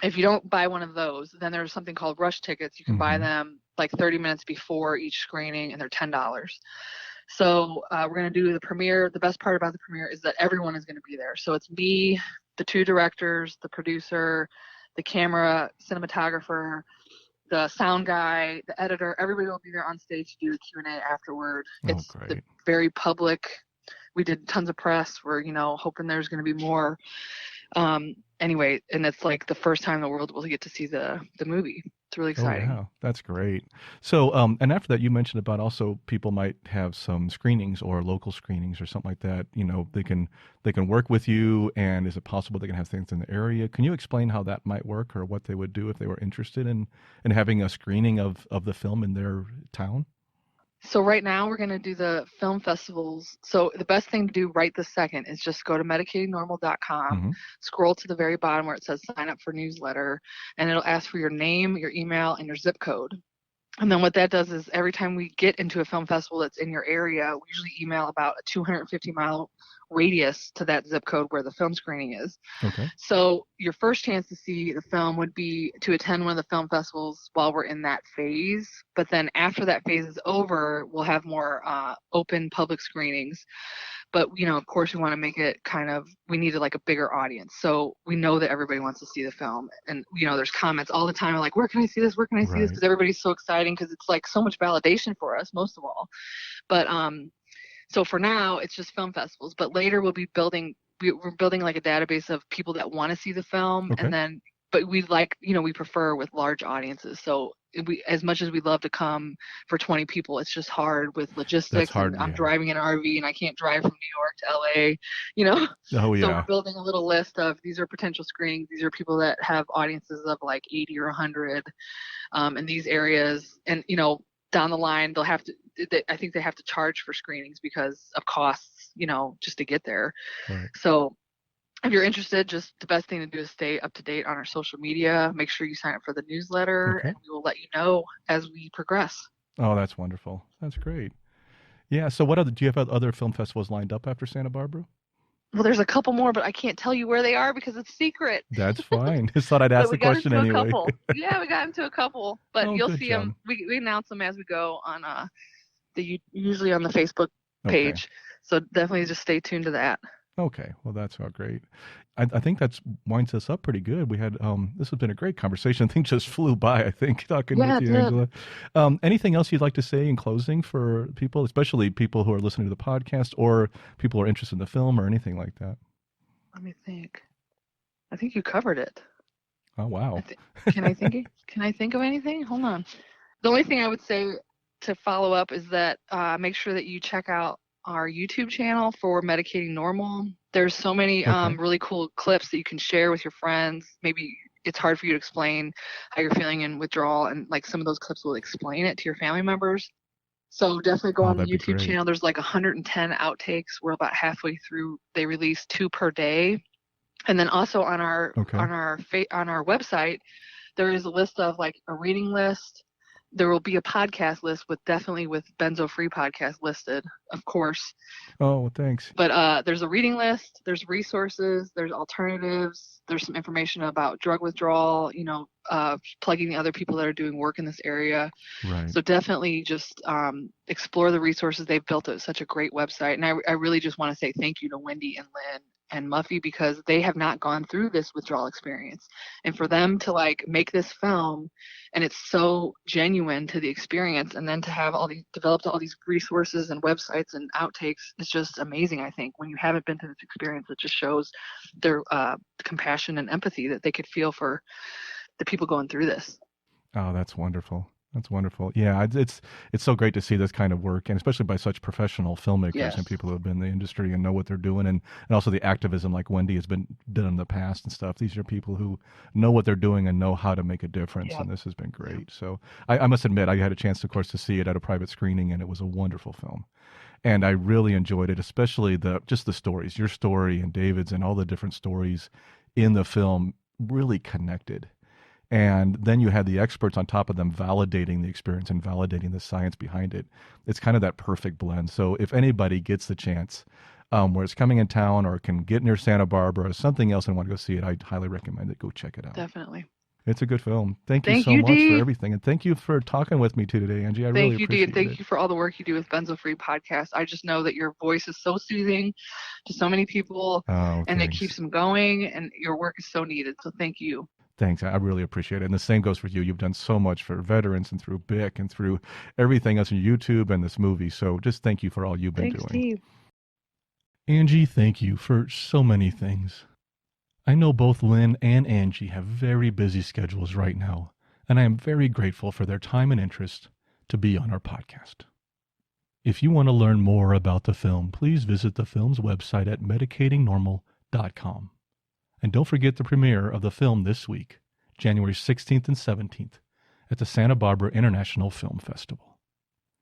if you don't buy one of those, then there's something called rush tickets. You can buy them like 30 minutes before each screening, and they're $10. So we're going to do the premiere. The best part about the premiere is that everyone is going to be there. So it's me, the 2 directors, the producer, the camera, cinematographer, the sound guy, the editor. Everybody will be there on stage to do the Q&A afterward. Oh, It's great. very public. We did tons of press. We're, hoping there's going to be more. Anyway, and it's like the first time the world will get to see the movie. It's really exciting. Oh, wow. That's great. So, and after that, you mentioned about also people might have some screenings or local screenings or something like that. They can work with you, and is it possible they can have things in the area? Can you explain how that might work, or what they would do if they were interested in having a screening of the film in their town? So right now we're going to do the film festivals. So the best thing to do right this second is just go to medicatingnormal.com, scroll to the very bottom where it says sign up for newsletter, and it'll ask for your name, your email, and your zip code. And then what that does is every time we get into a film festival that's in your area, we usually email about a 250-mile radius to that zip code where the film screening is. Okay. So your first chance to see the film would be to attend one of the film festivals while we're in that phase. But then after that phase is over, we'll have more open public screenings. But, of course, we want to make it we needed like a bigger audience. So we know that everybody wants to see the film. And, there's comments all the time like, where can I see this? Where can I see this? Because everybody's so exciting because it's like so much validation for us, most of all. But so for now, it's just film festivals. But later we'll be we're building like a database of people that want to see the film. Okay. And then, but we prefer with large audiences. So as much as we'd love to come for 20 people, it's just hard with logistics. That's hard, and I'm yeah. driving an RV and I can't drive from New York to LA, Oh, yeah. So we're building a little list of these are potential screenings. These are people that have audiences of like 80 or 100 in these areas. And, down the line, I think they have to charge for screenings because of costs, just to get there. Right. So if you're interested, just the best thing to do is stay up to date on our social media. Make sure you sign up for the newsletter, and we will let you know as we progress. Oh, that's wonderful. That's great. Yeah. So do you have other film festivals lined up after Santa Barbara? Well, there's a couple more, but I can't tell you where they are because it's secret. That's fine. Just thought I'd ask the question anyway. Yeah, we got into a couple, but you'll see job. them. We announce them as we go on usually on the Facebook page. Okay. So definitely just stay tuned to that. Okay, well, that's all great. I think that winds us up pretty good. We had this has been a great conversation. Things just flew by, I think, talking with you, Angela. Anything else you'd like to say in closing for people, especially people who are listening to the podcast or people who are interested in the film or anything like that? Let me think. I think you covered it. Oh, wow. Can I think of anything? Hold on. The only thing I would say to follow up is that make sure that you check out our YouTube channel for Medicating Normal. There's so many really cool clips that you can share with your friends. Maybe it's hard for you to explain how you're feeling in withdrawal, and like some of those clips will explain it to your family members. So definitely go on the YouTube channel. There's like 110 outtakes. We're about halfway through. They release 2 per day. And then also on our website, there is a list of like a reading list, there will be a podcast list definitely with Benzo Free podcast listed, of course. Oh, thanks. But there's a reading list, there's resources, there's alternatives, there's some information about drug withdrawal, plugging the other people that are doing work in this area. Right. So definitely just explore the resources. They've built such a great website. And I really just want to say thank you to Wendy and Lynn and Muffy, because they have not gone through this withdrawal experience. And for them to make this film, and it's so genuine to the experience, and then to have developed all these resources and websites and outtakes, it's just amazing. I think when you haven't been through this experience, it just shows their compassion and empathy that they could feel for the people going through this. Oh, that's wonderful. That's wonderful. Yeah, it's so great to see this kind of work, and especially by such professional filmmakers Yes. and people who have been in the industry and know what they're doing, and also the activism like Wendy has been done in the past and stuff. These are people who know what they're doing and know how to make a difference, Yeah. and this has been great. So I must admit, I had a chance, of course, to see it at a private screening, and it was a wonderful film. And I really enjoyed it, especially just the stories, your story and David's, and all the different stories in the film really connected. And then you had the experts on top of them validating the experience and validating the science behind it. It's kind of that perfect blend. So if anybody gets the chance, where it's coming in town or can get near Santa Barbara or something else and want to go see it, I'd highly recommend it. Go check it out. Definitely. It's a good film. Thank you Thank so you, much for Dee. everything. And thank you for talking with me today, Angie. I really Thank you, Dee, and appreciate thank it. you for all the work you do with Benzo Free Podcast. I just know that your voice is so soothing to so many people, Oh, and it thanks. keeps them going, and your work is so needed. So thank you. Thanks. I really appreciate it. And the same goes for you. You've done so much for veterans and through BIC and through everything else on YouTube and this movie. So just thank you for all you've been Thanks, doing. Dee. Angie, thank you for so many things. I know both Lynn and Angie have very busy schedules right now, and I am very grateful for their time and interest to be on our podcast. If you want to learn more about the film, please visit the film's website at medicatingnormal.com. And don't forget the premiere of the film this week, January 16th and 17th, at the Santa Barbara International Film Festival.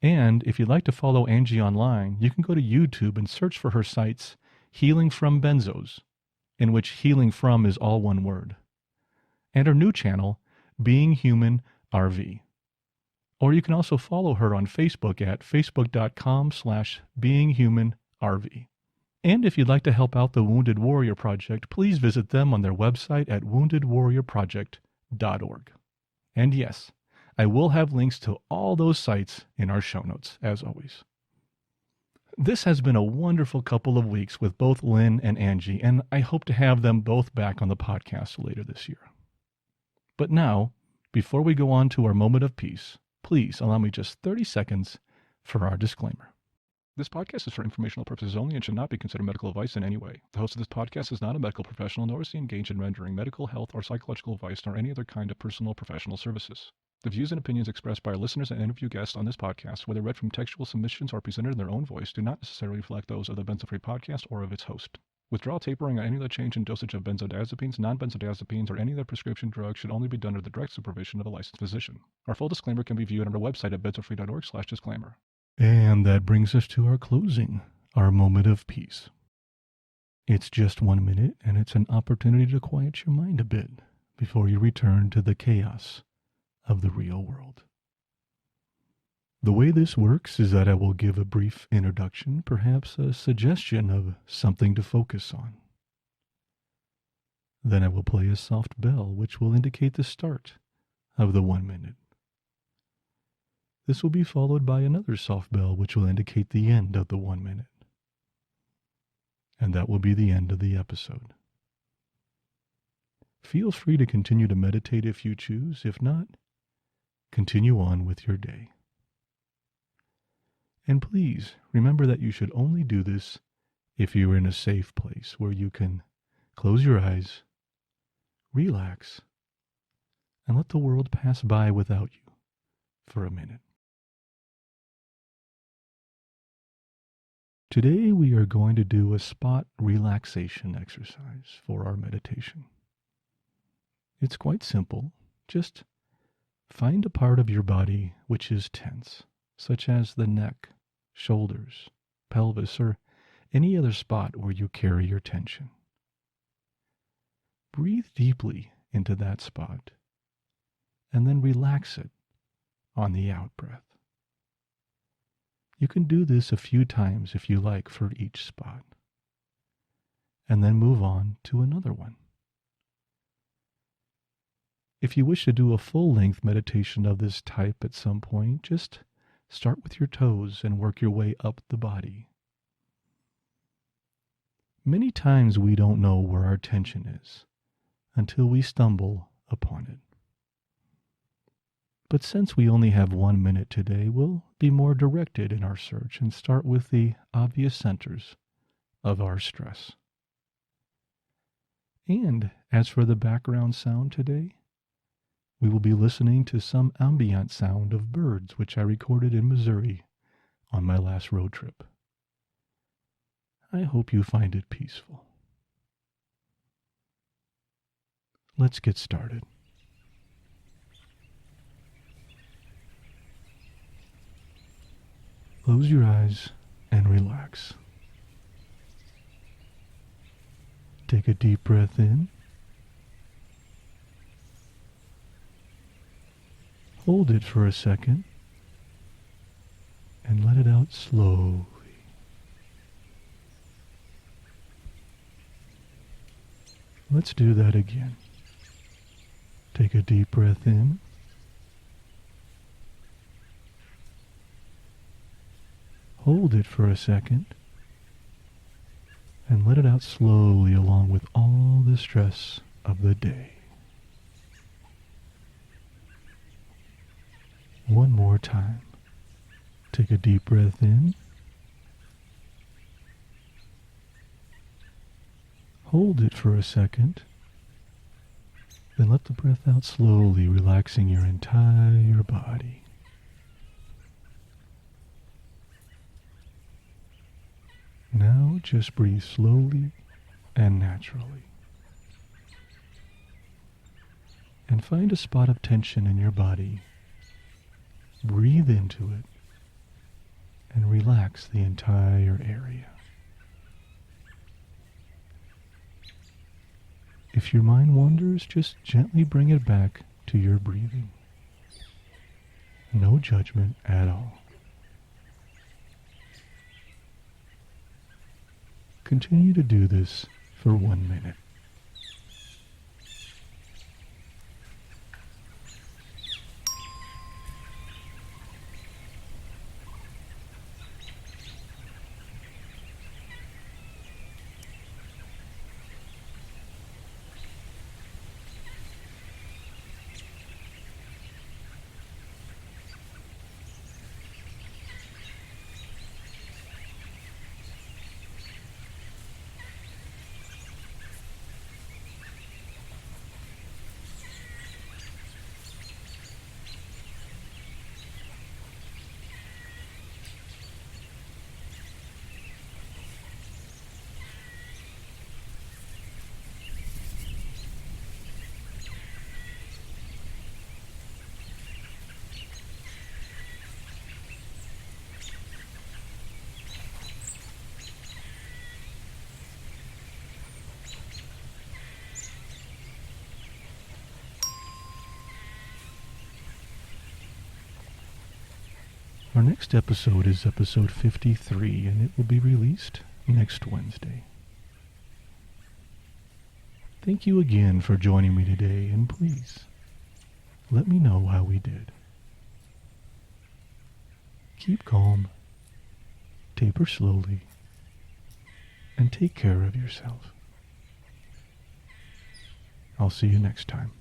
And if you'd like to follow Angie online, you can go to YouTube and search for her sites Healing from Benzos, in which healing from is all one word, and her new channel, Being Human RV. Or you can also follow her on Facebook at facebook.com/beinghumanrv. And if you'd like to help out the Wounded Warrior Project, please visit them on their website at woundedwarriorproject.org. And yes, I will have links to all those sites in our show notes, as always. This has been a wonderful couple of weeks with both Lynn and Angie, and I hope to have them both back on the podcast later this year. But now, before we go on to our moment of peace, please allow me just 30 seconds for our disclaimer. This podcast is for informational purposes only and should not be considered medical advice in any way. The host of this podcast is not a medical professional, nor is he engaged in rendering medical, health, or psychological advice, nor any other kind of personal or professional services. The views and opinions expressed by our listeners and interview guests on this podcast, whether read from textual submissions or presented in their own voice, do not necessarily reflect those of the Benzo Free Podcast or of its host. Withdrawal tapering or any other change in dosage of benzodiazepines, non-benzodiazepines, or any other prescription drug should only be done under the direct supervision of a licensed physician. Our full disclaimer can be viewed on our website at benzofree.org/disclaimer. And that brings us to our closing, our moment of peace. It's just 1 minute, and it's an opportunity to quiet your mind a bit before you return to the chaos of the real world. The way this works is that I will give a brief introduction, perhaps a suggestion of something to focus on. Then I will play a soft bell, which will indicate the start of the 1 minute. This will be followed by another soft bell, which will indicate the end of the 1 minute. And that will be the end of the episode. Feel free to continue to meditate if you choose. If not, continue on with your day. And please remember that you should only do this if you're in a safe place where you can close your eyes, relax, and let the world pass by without you for a minute. Today we are going to do a spot relaxation exercise for our meditation. It's quite simple. Just find a part of your body which is tense, such as the neck, shoulders, pelvis, or any other spot where you carry your tension. Breathe deeply into that spot and then relax it on the out-breath. You can do this a few times if you like for each spot, and then move on to another one. If you wish to do a full-length meditation of this type at some point, just start with your toes and work your way up the body. Many times we don't know where our tension is until we stumble upon it. But since we only have 1 minute today, we'll be more directed in our search and start with the obvious centers of our stress. And as for the background sound today, we will be listening to some ambient sound of birds, which I recorded in Missouri on my last road trip. I hope you find it peaceful. Let's get started. Close your eyes and relax. Take a deep breath in. Hold it for a second and let it out slowly. Let's do that again. Take a deep breath in. Hold it for a second and let it out slowly along with all the stress of the day. One more time. Take a deep breath in. Hold it for a second. Then let the breath out slowly, relaxing your entire body. Now just breathe slowly and naturally. And find a spot of tension in your body. Breathe into it and relax the entire area. If your mind wanders, just gently bring it back to your breathing. No judgment at all. Continue to do this for 1 minute. Our next episode is episode 53, and it will be released next Wednesday. Thank you again for joining me today, and please, let me know how we did. Keep calm, taper slowly, and take care of yourself. I'll see you next time.